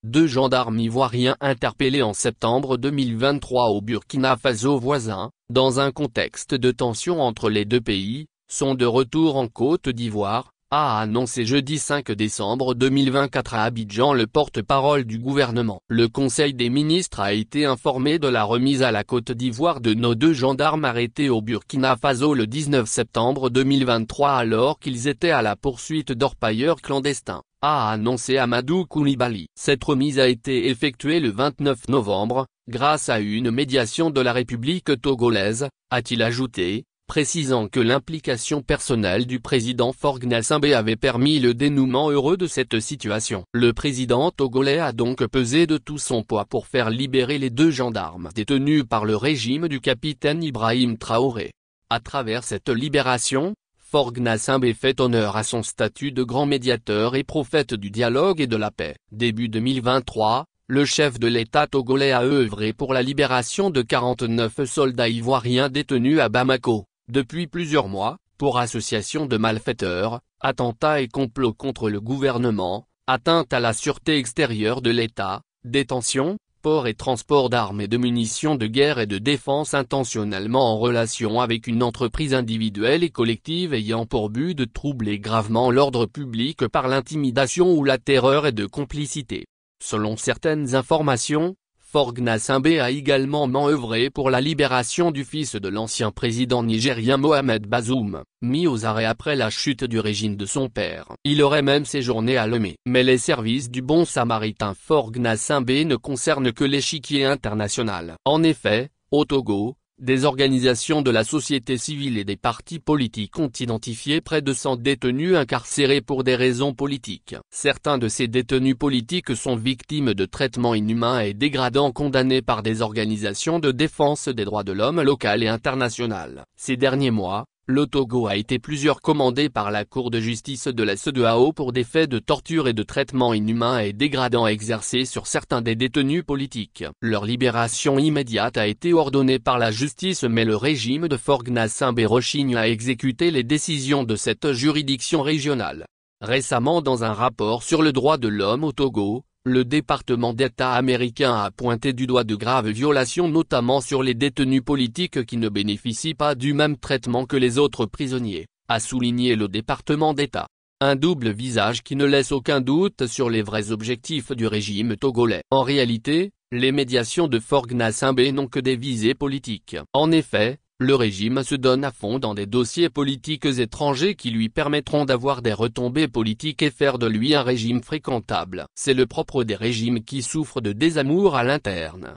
2 gendarmes ivoiriens interpellés en septembre 2023 au Burkina Faso voisin, dans un contexte de tension entre les deux pays, sont de retour en Côte d'Ivoire, a annoncé jeudi 5 décembre 2024 à Abidjan le porte-parole du gouvernement. Le Conseil des ministres a été informé de la remise à la Côte d'Ivoire de nos 2 gendarmes arrêtés au Burkina Faso le 19 septembre 2023 alors qu'ils étaient à la poursuite d'orpailleurs clandestins, a annoncé Amadou Koulibaly. Cette remise a été effectuée le 29 novembre, grâce à une médiation de la République togolaise, a-t-il ajouté, précisant que l'implication personnelle du président Faure Gnassingbé avait permis le dénouement heureux de cette situation. Le président togolais a donc pesé de tout son poids pour faire libérer les 2 gendarmes détenus par le régime du capitaine Ibrahim Traoré. À travers cette libération, Faure Gnassingbé fait honneur à son statut de grand médiateur et prophète du dialogue et de la paix. Début 2023, le chef de l'État togolais a œuvré pour la libération de 49 soldats ivoiriens détenus à Bamako. Depuis plusieurs mois, pour association de malfaiteurs, attentats et complots contre le gouvernement, atteinte à la sûreté extérieure de l'État, détention, port et transport d'armes et de munitions de guerre et de défense intentionnellement en relation avec une entreprise individuelle et collective ayant pour but de troubler gravement l'ordre public par l'intimidation ou la terreur et de complicité. Selon certaines informations, Faure Gnassingbé a également œuvré pour la libération du fils de l'ancien président nigérien Mohamed Bazoum, mis aux arrêts après la chute du régime de son père. Il aurait même séjourné à Lomé. Mais les services du bon samaritain Faure Gnassingbé ne concernent que l'échiquier international. En effet, au Togo, des organisations de la société civile et des partis politiques ont identifié près de 100 détenus incarcérés pour des raisons politiques. Certains de ces détenus politiques sont victimes de traitements inhumains et dégradants condamnés par des organisations de défense des droits de l'homme locales et internationales. Ces derniers mois, le Togo a été plusieurs commandé par la Cour de justice de la CEDEAO pour des faits de torture et de traitements inhumains et dégradants exercés sur certains des détenus politiques. Leur libération immédiate a été ordonnée par la justice mais le régime de Faure Gnassingbé rechigne à exécuter les décisions de cette juridiction régionale. Récemment dans un rapport sur le droit de l'homme au Togo, le département d'État américain a pointé du doigt de graves violations notamment sur les détenus politiques qui ne bénéficient pas du même traitement que les autres prisonniers, a souligné le département d'État. Un double visage qui ne laisse aucun doute sur les vrais objectifs du régime togolais. En réalité, les médiations de Faure Gnassingbé n'ont que des visées politiques. En effet, le régime se donne à fond dans des dossiers politiques étrangers qui lui permettront d'avoir des retombées politiques et faire de lui un régime fréquentable. C'est le propre des régimes qui souffrent de désamour à l'interne.